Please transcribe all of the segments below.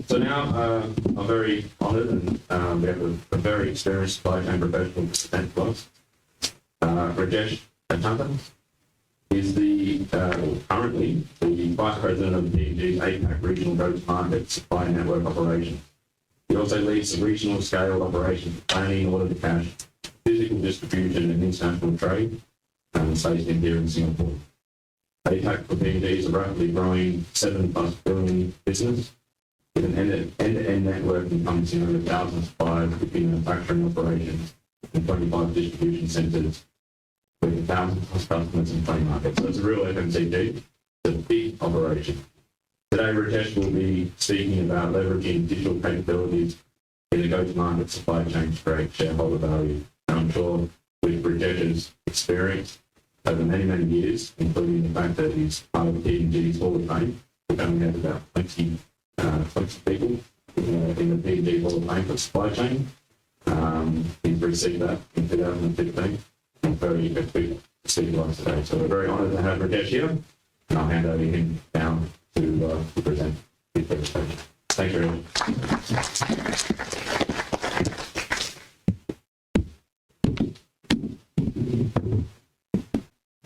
So now I'm very honoured and we have a very experienced supply chain professional present to us. Rajesh Achanta is currently the Vice President of the P&G's APAC Regional Go-to-Market Supply Network Operation. He also leads the regional scale operations planning, order to cash, physical distribution and international trade, based in here in Singapore. APAC for P&G is a rapidly growing $7+ billion business with an end-to-end network encompassing over 1,000 suppliers, 50 manufacturing operations, and 25 distribution centres with 1,000+ customers in 20 markets. So it's a real FMCG. It's a big operation. Today, Rajesh will be speaking about leveraging digital capabilities in the go-to-market supply chain to create shareholder value. And I'm sure with Rajesh's experience over many, many years, including the fact that he's part of P&G's Hall of Fame, we only have about 20 people in the P&G Hall of Fame for supply chain. He's received that in 2015. I'm very happy to see you guys today. So we're very honoured to have Rajesh here, and I'll hand over him down to present his presentation. Thank you very much.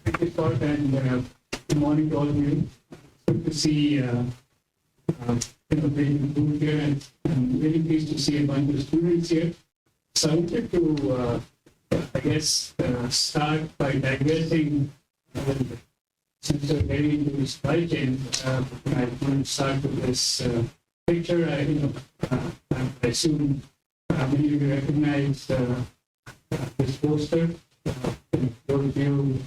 Thank you, Scott, and good morning to all of you. Good to see the here, and I'm really pleased to see a bunch of students here. So I wanted to, start by digressing a little bit. Since we're getting into the supply chain, I want to start with this picture. I assume many of you recognize this poster. Those of you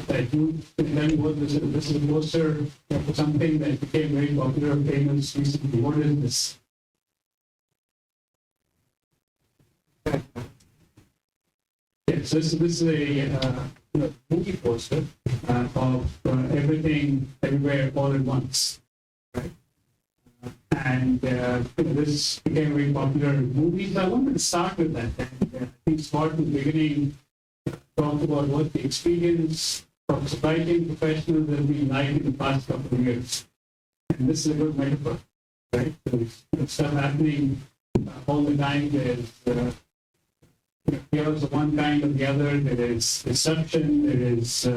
that you can tell me what this is a poster for something that became very popular and famous recently. What is this? Yes, this is a movie poster of Everything, Everywhere, All at Once, right? And this became very popular in movies. I wanted to start with that. And I think Scott in the beginning talked about what the experience of supply chain professionals has been like in the past couple of years. And this is a good metaphor, right? There's stuff happening all the time. There's chaos of one kind or the other. There is disruption. There is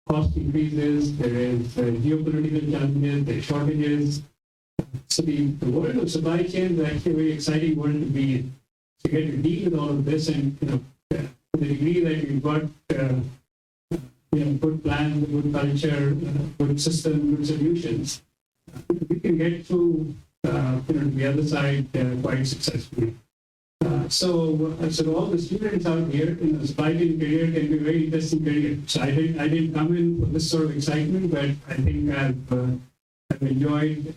cost increases. There is geopolitical challenges. There are shortages. So the world of supply chain is actually a very exciting world to be in. To get to deal with all of this, and to the degree that you've got good plans, good culture, good system, good solutions, we can get through the other side quite successfully. So all the students out here in the supply chain career can be a very interesting career. So I didn't come in for this sort of excitement, but I think I've enjoyed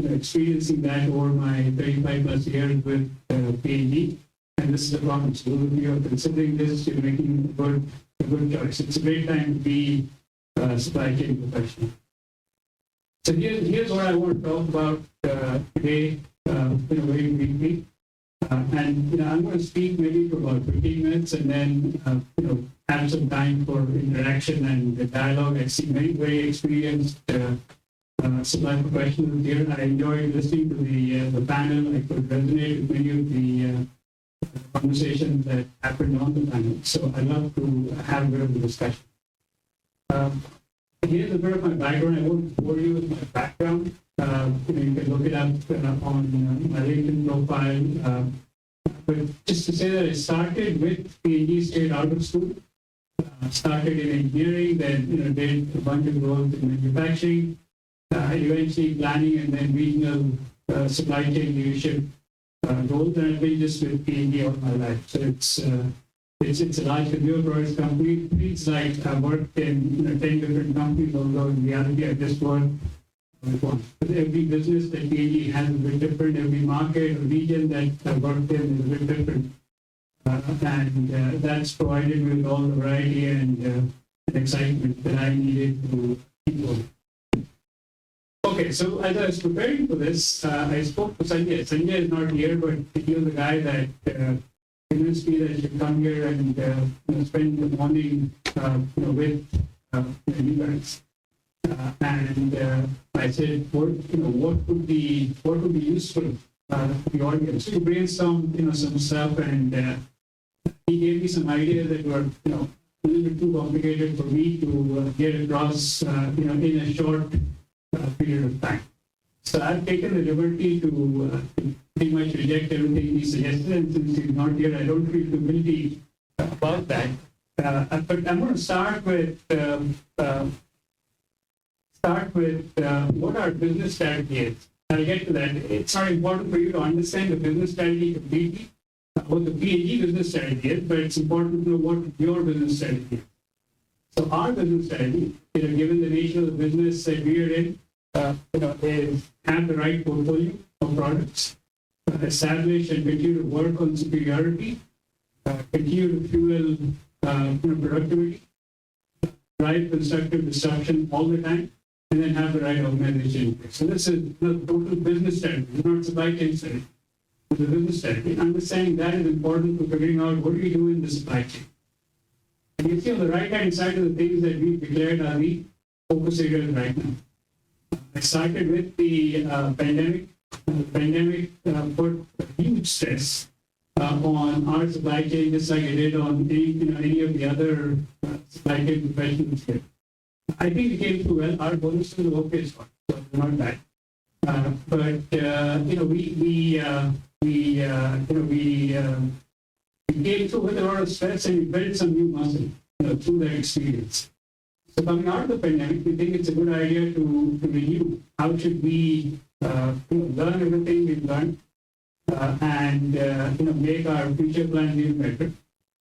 experiencing that over my 35+ years with P&G. And this is a promise. Those of you who are considering this, you're making a good choice. It's a great time to be a supply chain professional. So here's what I want to talk about today, very briefly. And I'm going to speak maybe for about 15 minutes, and then have some time for interaction and dialogue. I see many very experienced supply professionals here. I enjoyed listening to the panel. I could resonate with many of the conversations that happened on the panel. So I'd love to have a bit of a discussion. Here's a bit of my background. I won't bore you with my background. You can look it up on my LinkedIn profile. But just to say that I started with P&G straight out of school. Started in engineering, then did a bunch of roles in manufacturing, eventually planning, and then regional supply chain leadership roles. And I've been just with P&G all my life. So it's a large consumer products company. It's like I've worked in 10 different companies, although in reality I just worked with one. But every business that P&G has is a bit different. Every market or region that I've worked in is a bit different. And that's provided me with all the variety and excitement that I needed to keep going. Okay, so as I was preparing for this, I spoke to Sanjay. Sanjay is not here, but he was the guy that convinced me that I should come here and spend the morning with you guys. And I said, what would be useful to the audience? So we brainstormed, some stuff, and he gave me some ideas that were, a little bit too complicated for me to get across, in a short period of time. So I've taken the liberty to pretty much reject everything he suggested, and since he's not here, I don't feel too guilty about that. But I'm going to start with what our business strategy is. I'll get to that. It's not important for you to understand the business strategy completely, what the P&G business strategy is, but it's important to know what your business strategy is. So our business strategy, given the nature of the business that we are in, is have the right portfolio of products, establish and continue to work on superiority, continue to fuel productivity, drive constructive disruption all the time, and then have the right organization. So this is the total business strategy, not supply chain strategy. It's a business strategy. Understanding that is important for figuring out what do we do in the supply chain. And you see on the right-hand side of the things that we've declared are the focus areas right now. I started with the pandemic. The pandemic put huge stress on our supply chain, just like it did on any of the other supply chain professionals here. I think we came through well. Our bonuses were okay, so not bad. But we came through with a lot of stress, and we built some new muscle through that experience. So coming out of the pandemic, we think it's a good idea to review how should we learn everything we've learned and make our future plans even better.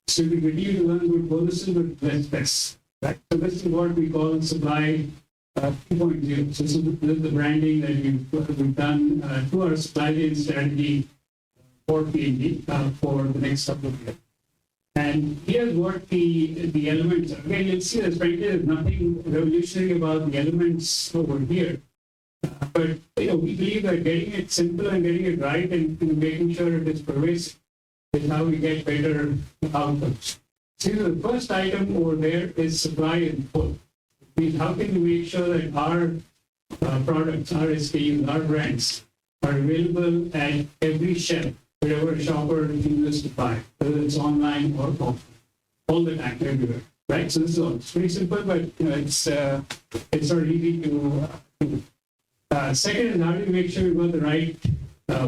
So we continue to learn good bonuses with less stress. Right? So this is what we call supply 2.0. So this is the branding that we've done to our supply chain strategy for P&G for the next couple of years. And here's what the elements are. Again, you'll see that frankly there's nothing revolutionary about the elements over here. But we believe that getting it simple and getting it right and making sure it is pervasive is how we get better outcomes. So the first item over there is supply in full. It means how can we make sure that our products, our SKUs, our brands are available at every shelf, wherever a shopper chooses to buy, whether it's online or offline, all the time, everywhere. Right? So this is all. It's pretty simple, but it's not easy to do. Second is how do we make sure we've got the right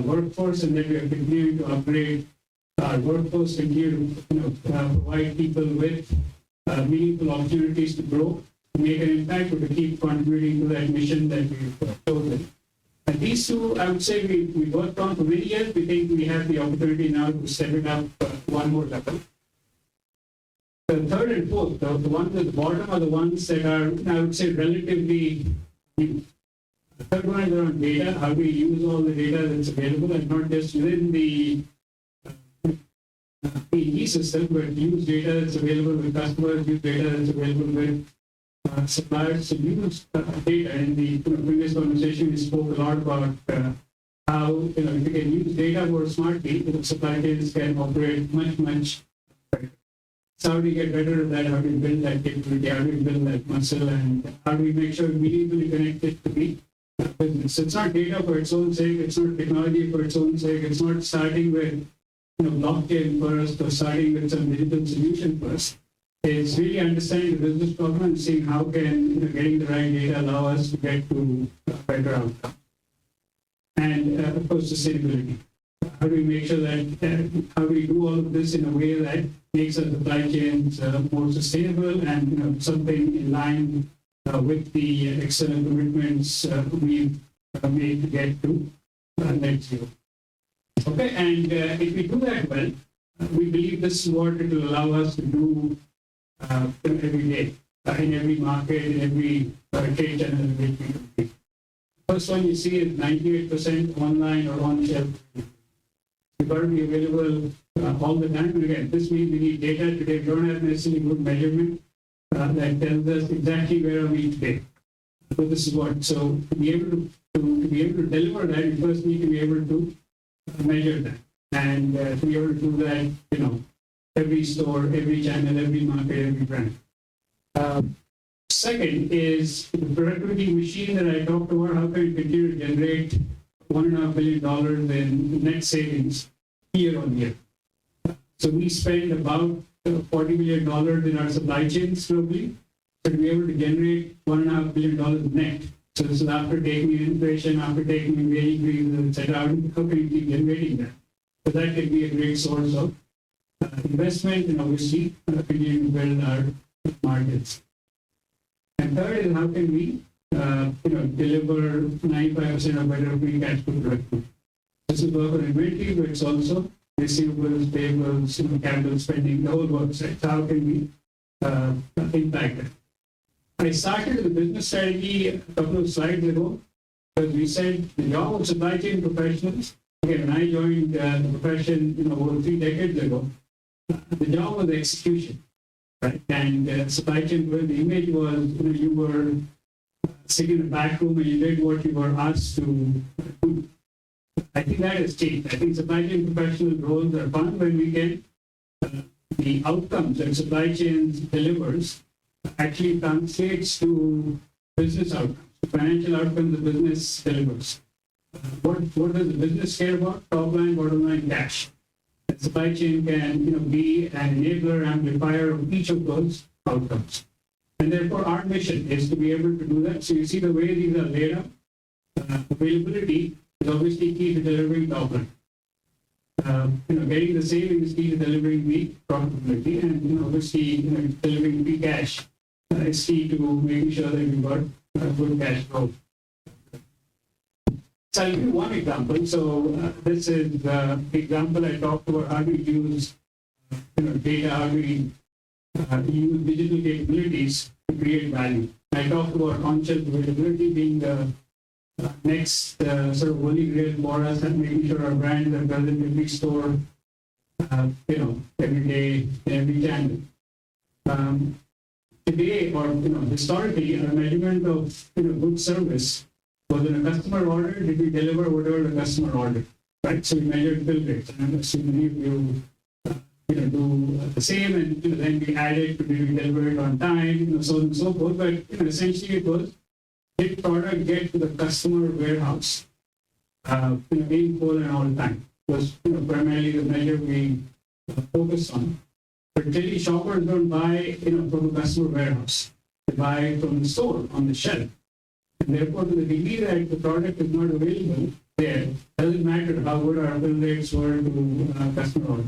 workforce, and that we are continuing to upgrade our workforce, continue to provide people with meaningful opportunities to grow, to make an impact, or to keep contributing to that mission that we've chosen. And these two, I would say, we worked on for many years. We think we have the opportunity now to step it up one more level. The third and fourth, the ones at the bottom are the ones that are, I would say, relatively new. The third one is around data. How do we use all the data that's available, and not just within the P&G system, but use data that's available with customers, use data that's available with suppliers. So use data. In the previous conversation, we spoke a lot about how if you can use data more smartly, supply chains can operate much better. So how do we get better at that? How do we build that capability? How do we build that muscle? And how do we make sure we meaningfully connect it to the business? So it's not data for its own sake. It's not technology for its own sake. It's not starting with blockchain first or starting with some digital solution first. It's really understanding the business problem and seeing how can getting the right data allow us to get to a better outcome. And of course, sustainability. How do we make sure that how do we do all of this in a way that makes our supply chains more sustainable and something in line with the external commitments we've made to get to net zero. Okay, and if we do that well, we believe this is what it will allow us to do every day, in every market, in every trade channel in which we compete. First one you see is 98% online or on shelf. We've got to be available all the time. And again, this means we need data today. We don't have necessarily good measurement that tells us exactly where are we today. So this is what. So to be able to deliver that, you first need to be able to measure that, and to be able to do that, every store, every channel, every market, every brand. Second is the productivity machine that I talked about. How can we continue to generate $1.5 billion in net savings year on year? So we spend about $40 million in our supply chains globally, to be able to generate $1.5 billion net. So this is after taking in inflation, after taking in wage increases, etc. How can we keep generating that? So that can be a great source of investment and obviously continue to build our markets. And third is how can we deliver 95% or better free cash flow productivity. This is work on inventory, but it's also receivables, payables, capital spending, the whole works, right? So how can we impact that? I started the business strategy a couple of slides ago, because we said the job of supply chain professionals, again, when I joined the profession over 3 decades ago, the job was execution, right? And supply chain, well, the image was, you were sitting in the back room and you did what you were asked to do. I think that has changed. I think supply chain professional roles are fun when we can, the outcomes that supply chains delivers actually translates to business outcomes, the financial outcomes the business delivers. What does the business care about? Top line, bottom line, cash. The supply chain can be an enabler, amplifier of each of those outcomes. And therefore, our mission is to be able to do that. So you see the way these are laid out. Availability is obviously key to delivering top line. Getting the savings is key to delivering the profitability, and obviously delivering free cash is key to making sure that we've got good cash flow. So I'll give you one example. So this is the example I talked about how we use data, how we use digital capabilities to create value. I talked about conscious availability being the next sort of holy grail for us, and making sure our brands are present in every store, every day, every channel. Today, or historically, our measurement of good service was in a customer order. Did we deliver whatever the customer ordered? Right. So we measured fill rates, and I'm assuming you do the same, and then we added to did we deliver it on time, so on and so forth. But essentially, it was did product get to the customer warehouse in full and all time was primarily the measure we focused on. But really, shoppers don't buy from a customer warehouse; they buy from the store on the shelf. And therefore, to the degree that the product is not available there, doesn't matter how good our fill rates were to customer orders.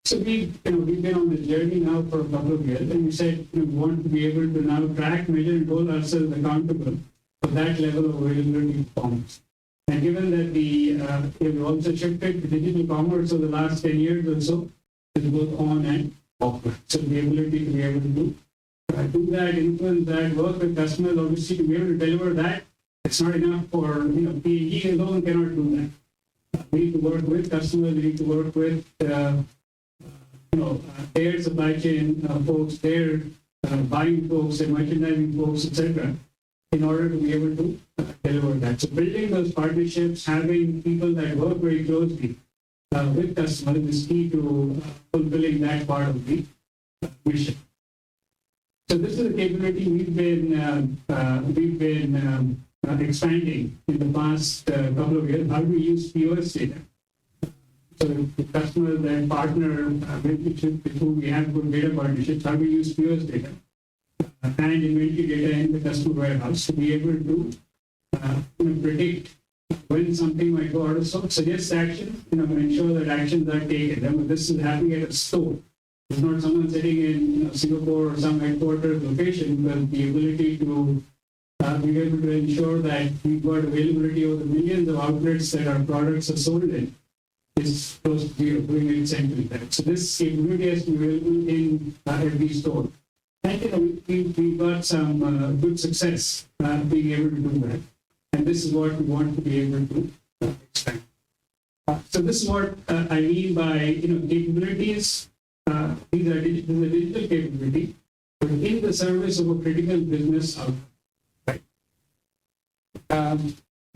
So we've been on this journey now for a couple of years, and we said we want to be able to now track, measure, and hold ourselves accountable for that level of availability performance. And given that we've also shifted to digital commerce over the last 10 years or so, it's both on and offline. So the ability to be able to do that, influence that, work with customers, obviously to be able to deliver that, it's not enough for P&G alone cannot do that. We need to work with customers, we need to work with their supply chain folks, their buying folks, their merchandising folks, etc., in order to be able to deliver that. So building those partnerships, having people that work very closely with customers is key to fulfilling that part of the mission. So this is a capability we've been expanding in the past couple of years. How do we use POS data? So the customers that partner with whom we have good data partnerships, how do we use POS data and inventory data in the customer warehouse to be able to predict when something might go out of stock, suggest action, ensure that actions are taken. Remember, this is happening at a store. It's not someone sitting in Singapore or some headquarters location, but the ability to be able to ensure that we've got availability of the millions of outlets that our products are sold in is close to zero, doing it centrally. So this capability has to be available in every store. And we've got some good success being able to do that. And this is what we want to be able to expand. So this is what I mean by capabilities. These are digital capability, but in the service of a critical business outcome. Right.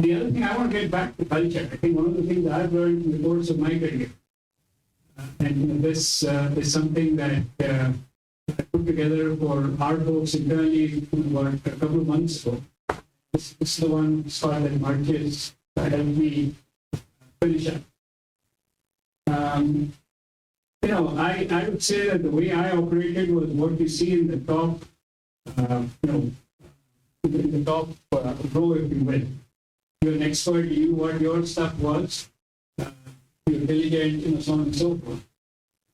The other thing I want to get back to culture. I think one of the things I've learned in the course of my career, and this is something that I put put together for our folks internally about a couple of months ago. This is the one slide that Marcus helped me finish up. I would say that the way I operated was what you see in the top, in the top row, if you will. You're an expert, you knew what your stuff was, you're diligent, so on and so forth.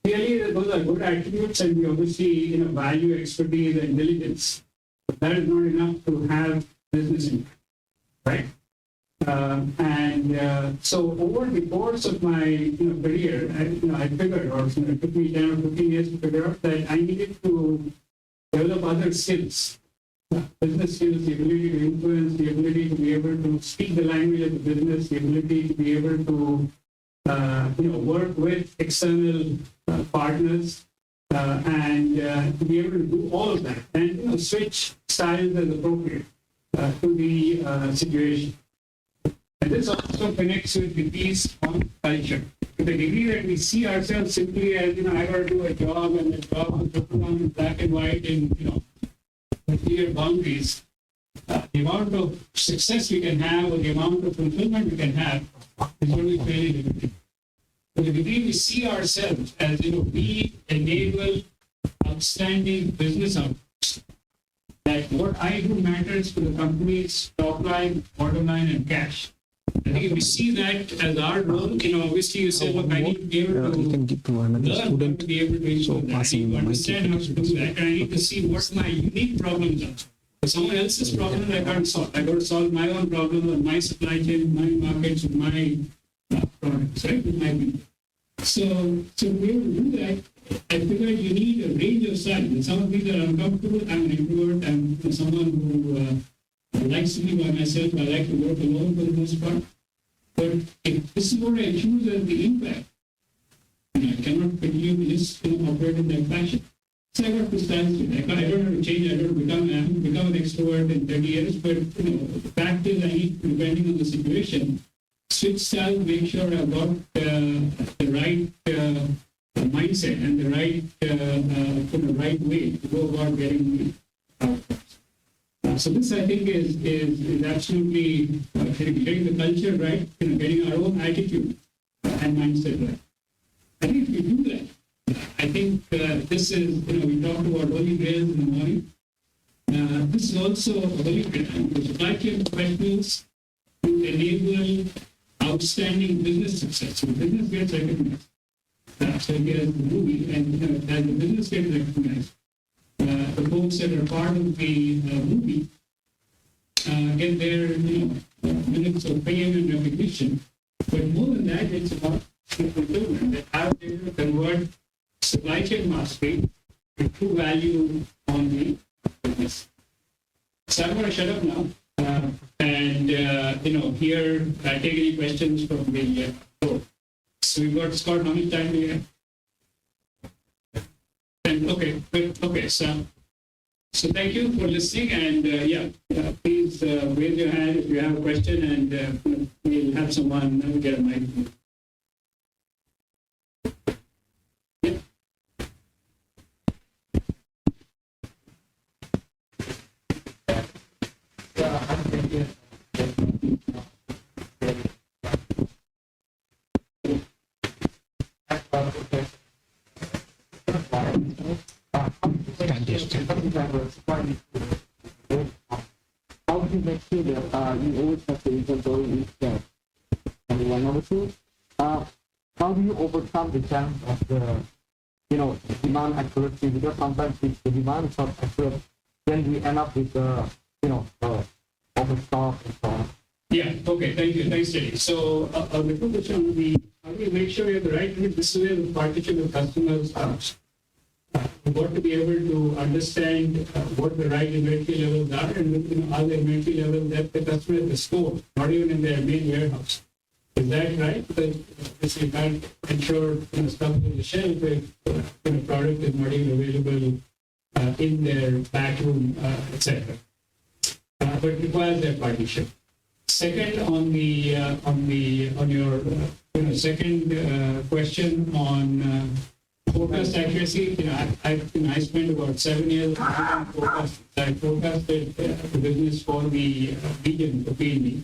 Clearly, those are good attributes, and we obviously value expertise and diligence. But that is not enough to have business impact, right? So over the course of my career, I figured, or it took me 10 or 15 years to figure out that I needed to develop other skills, business skills, the ability to influence, the ability to be able to speak the language of the business, the ability to be able to work with external partners, and to be able to do all of that, and switch styles as appropriate to the situation. And this also connects with the piece on culture. To the degree that we see ourselves simply as, I got to do a job, and the job is written on black and white in, clear boundaries, the amount of success we can have or the amount of fulfillment we can have is going to be fairly limited. To the degree we see ourselves as, we enable outstanding business outcomes, that what I do matters to the company's top line, bottom line, and cash. I think if we see that as our role, obviously you say, look, I need to be able to learn how to be able to implement that. I need to understand how to do that, and I need to see what my unique problems are. For someone else's problem, I can't solve. I got to solve my own problem on my supply chain, my markets, with my products, right? With my people. So to be able to do that, I figured you need a range of styles. And some of these are uncomfortable. I'm an introvert. I'm someone who likes to be by myself. I like to work alone for the most part. But if this is what I choose as the impact, I cannot continue to just operate in that fashion. So I got to stand to it. I don't have to change. I haven't become an extrovert in 30 years. But the fact is, I need, depending on the situation, switch style, make sure I've got the right mindset and the right way to go about getting outcomes. So this, I think, is absolutely getting the culture right, getting our own attitude and mindset right. I think if we do that, I think this is, we talked about holy grails in the morning. This is also a holy grail. The supply chain professionals to enable outstanding business success. So business gets recognized. So here's the movie, and as the business gets recognized, the folks that are part of the movie get their minutes of fame and recognition. But more than that, it's about fulfillment, that how they will convert supply chain mastery to true value on the business. So I'm going to shut up now. Here, I take any questions from the floor. So we've got, Scott, how much time do we have? And okay, good. Okay, so thank you for listening, and please raise your hand if you have a question, and we'll have someone get a microphone. How do you make sure that you always have the inventory in stock? And number two, how do you overcome the challenge of the demand accuracy? Because sometimes if the demand is not accurate, then we end up with overstock and so on. Yeah, okay, thank you. Thanks, Jerry. So, the question on the, how do you make sure you have the right this is where the partition of customers starts. We've got to be able to understand what the right inventory levels are, and are the inventory levels that the customer at the store, not even in their main warehouse. Is that right? Because you can't ensure stuff in the shelf if product is not even available in their back room, etc. But it requires that partition. Second, on your second question on forecast accuracy, I spent about 7 years on forecast. I forecasted the business for the region, the PNB.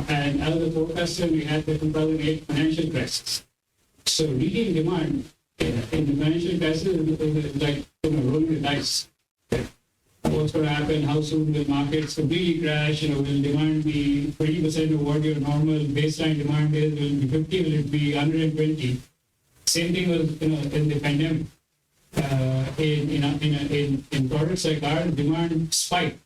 And out of the forecasting, we had the 2008 financial crisis. So reading demand in the financial crisis is like rolling the dice. What's going to happen? How soon will markets completely crash? Will demand be 20% of what your normal baseline demand is? Will it be 50? Will it be 120? Same thing was in the pandemic. In products like ours, demand spiked.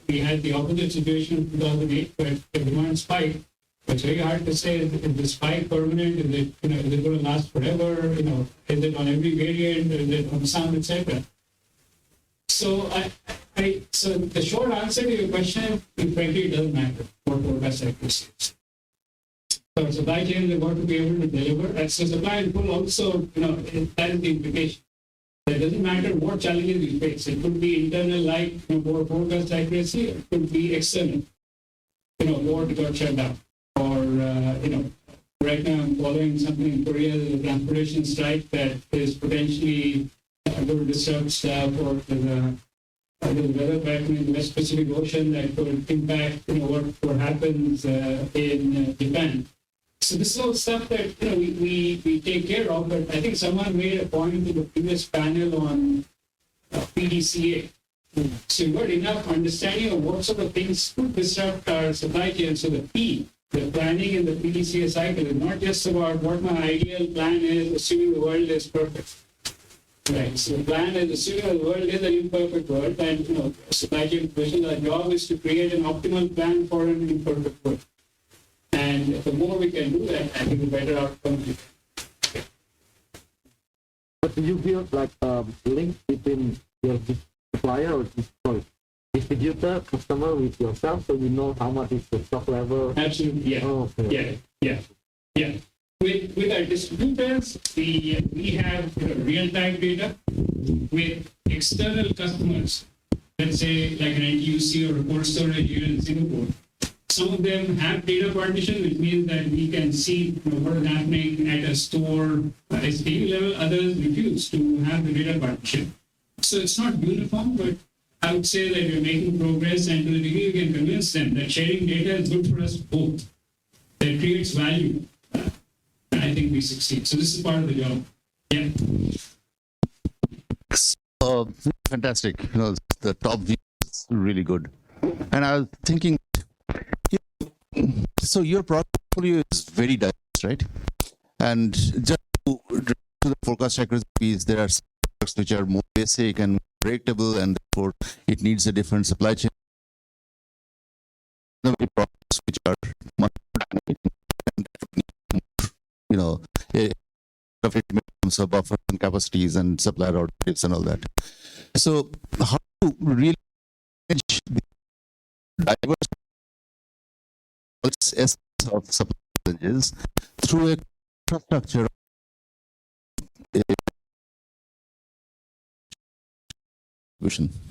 We had the opposite situation in 2008, but the demand spiked. It's very hard to say, is the spike permanent? Is it going to last forever? Is it on every variant? Is it on some, etc.? So so the short answer to your question is, frankly, it doesn't matter what forecast accuracy is. So supply chains have got to be able to deliver. And so supply and pull also, that is the implication. It doesn't matter what challenges we face. It could be internal, like more forecast accuracy, or it could be external. Port got shut down. Or, right now I'm following something in Korea, the transportation strike that is potentially going to disrupt stuff, or the weather pattern in the West Pacific Ocean that could impact, what happens in Japan. So this is all stuff that we take care of. But I think someone made a point in the previous panel on PDCA. So you've got enough understanding of what sort of things could disrupt our supply chain. So the P, the planning in the PDCA cycle, is not just about what my ideal plan is, assuming the world is perfect. Right. So the plan is assuming the world is an imperfect world, and supply chain professionals, our job is to create an optimal plan for an imperfect world. And the more we can do that, I think the better outcome we get. But do you feel like link between your supplier or distributor, customer with yourself, so you know how much is the stock level? Absolutely, yeah. Oh, okay. Yeah. With our distributors, we have real-time data. With external customers, let's say like an NTUC or a cold storage here in Singapore, some of them have data partition, which means that we can see what is happening at a store SKU level. Others refuse to have the data partition. So it's not uniform, but I would say that we're making progress, and to the degree we can convince them that sharing data is good for us both, that it creates value, I think we succeed. So this is part of the job. Yeah. Fantastic. The top view is really good. And I was thinking, so your product portfolio is very diverse, right? And just to the forecast accuracy piece, there are some products which are more basic and predictable, and therefore it needs a different supply chain. The products which are much terms of buffers and capacities and supplier alternatives and all that. So how to really manage the diverse essence of supply challenges through a infrastructure?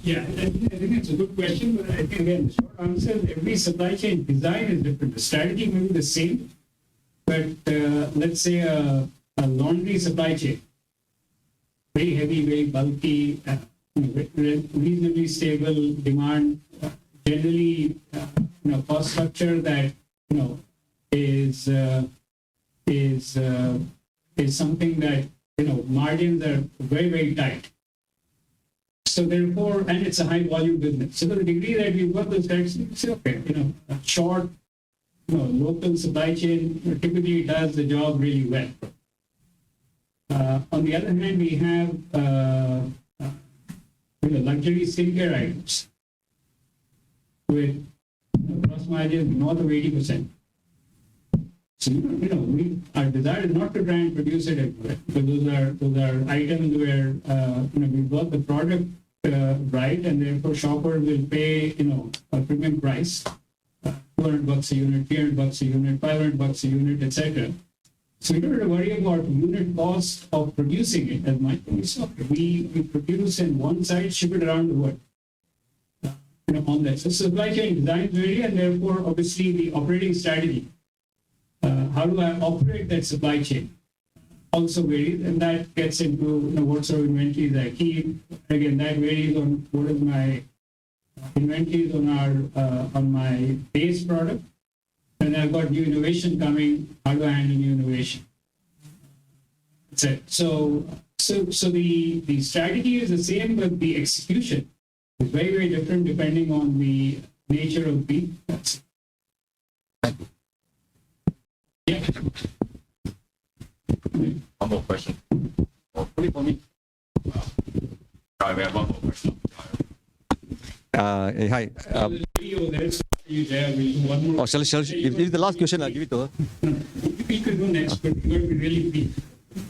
Yeah, I think it's a good question, but I think again, the short answer is every supply chain design is different. The strategy may be the same, but let's say a laundry supply chain, very heavy, very bulky, reasonably stable demand, generally cost structure that is something that margins are very, very tight. So therefore, and it's a high volume business. So to the degree that we've got those types, you say, okay, a short, local supply chain typically does the job really well. On the other hand, we have luxury skincare items with gross margins north of 80%. So our desire is not to try and produce it everywhere, but those are items where we've got the product right, and therefore shoppers will pay a premium price, $200 a unit, $300 a unit, $500 a unit, etc. So we don't have to worry about unit cost of producing it as much. We produce in one site, ship it around the world. On that. So supply chain design vary, and therefore obviously the operating strategy. How do I operate that supply chain? also varies, and that gets into what sort of inventories I keep. Again, that varies on what is my inventories on my base product, and I've got new innovation coming. How do I handle new innovation? That's it. So the strategy is the same, but the execution is very, very different depending on the nature of the. Yeah. One more question. Only for me. Right, we have one more question. Hey, hi. The video, there's you there. We'll do one more. Shall if it's the last question, I'll give it to her. We could go next, but we're going to be really brief.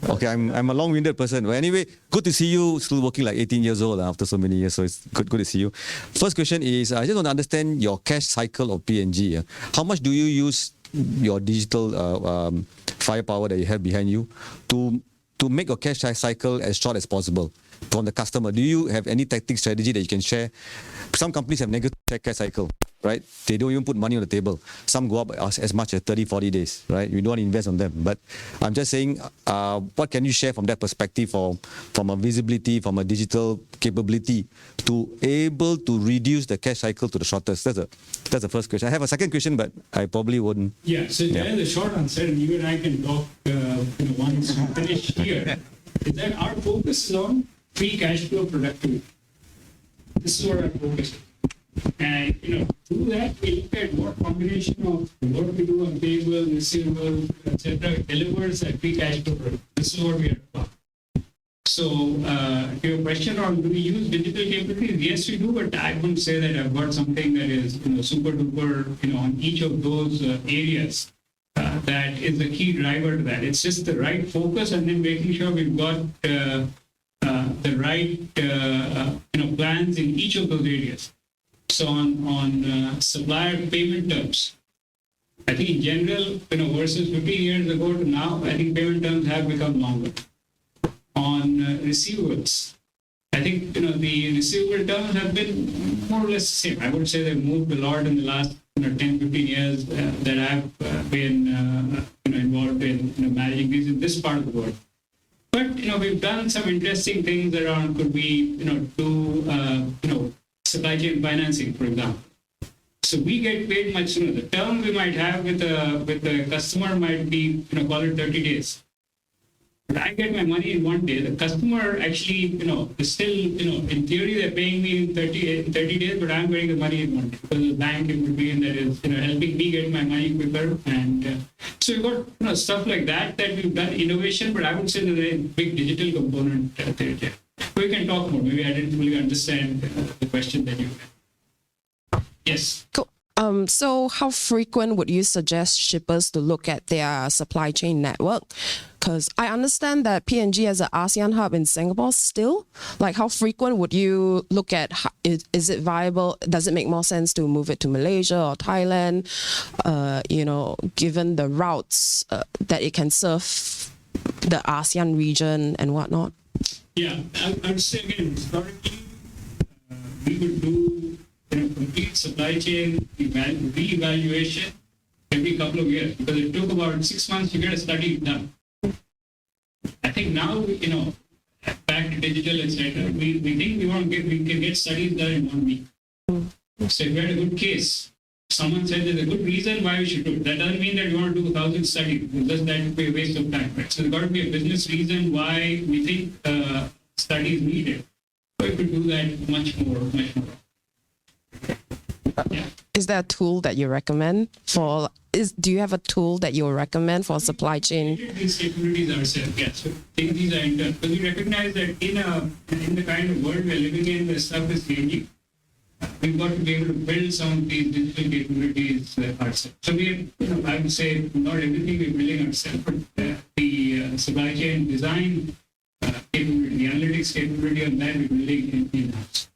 Okay, I'm a long-winded person. But anyway, good to see you still working like 18 years old after so many years. So it's good to see you. First question is, I just want to understand your cash cycle of P&G. How much do you use your digital firepower that you have behind you to make your cash cycle as short as possible from the customer? Do you have any tactic strategy that you can share? Some companies have negative cash cycle, right? They don't even put money on the table. Some go up as much as 30, 40 days, right? You don't want to invest on them. But I'm just saying, what can you share from that perspective, from a visibility, from a digital capability, to able to reduce the cash cycle to the shortest? That's the first question. I have a second question, but I probably wouldn't. Yeah, so the short answer, and you and I can talk once we finish here, is that our focus is on free cash flow productivity. This is what our focus is. And, through that, we look at what combination of what we do on payables, receivables, etc., delivers that free cash flow productivity. This is what we are about. So, to your question on do we use digital capabilities? Yes, we do, but I wouldn't say that I've got something that is, super duper, on each of those areas. That is the key driver to that. It's just the right focus, and then making sure we've got the right plans in each of those areas. So on supplier payment terms, I think in general, versus 15 years ago to now, I think payment terms have become longer. On receivables, I think the receivable terms have been more or less the same. I would say they've moved a lot in the last 10, 15 years that I've been involved in managing these in this part of the world. But we've done some interesting things around. Could we do supply chain financing, for example? So we get paid much sooner. The term we might have with the customer might be call it 30 days. But I get my money in 1 day. The customer actually, is still, in theory, they're paying me in 30 days, but I'm getting the money in 1 day because the bank in between that is, helping me get my money quicker. And so we've got, stuff like that we've done innovation, but I would say there's a big digital component there. We can talk more. Maybe I didn't really understand the question that you had. Yes. Cool. So how frequent would you suggest shippers to look at their supply chain network? Because I understand that P&G has an ASEAN hub in Singapore still. Like, how frequent would you look at? Is it viable? Does it make more sense to move it to Malaysia or Thailand? Given the routes that it can serve the ASEAN region and whatnot. Yeah, I would say again, historically, we would do complete supply chain re-evaluation every couple of years because it took about 6 months to get a study done. I think now, back to digital, etc., we think we can get studies done in 1 week. So if we had a good case, someone said there's a good reason why we should do it. That doesn't mean that we want to do 1,000 studies because that would be a waste of time, right? So there's got to be a business reason why we think studies needed. So we could do that much more. Yeah. Is there a tool that you recommend for? Do you have a tool that you recommend for supply chain? These capabilities ourselves, yes. So think these are internal because we recognize that in the kind of world we're living in, the stuff is changing. We've got to be able to build some of these digital capabilities ourselves. So we, I would say not everything we're building ourselves, but the supply chain design capability, the analytics capability on that we're building in-house.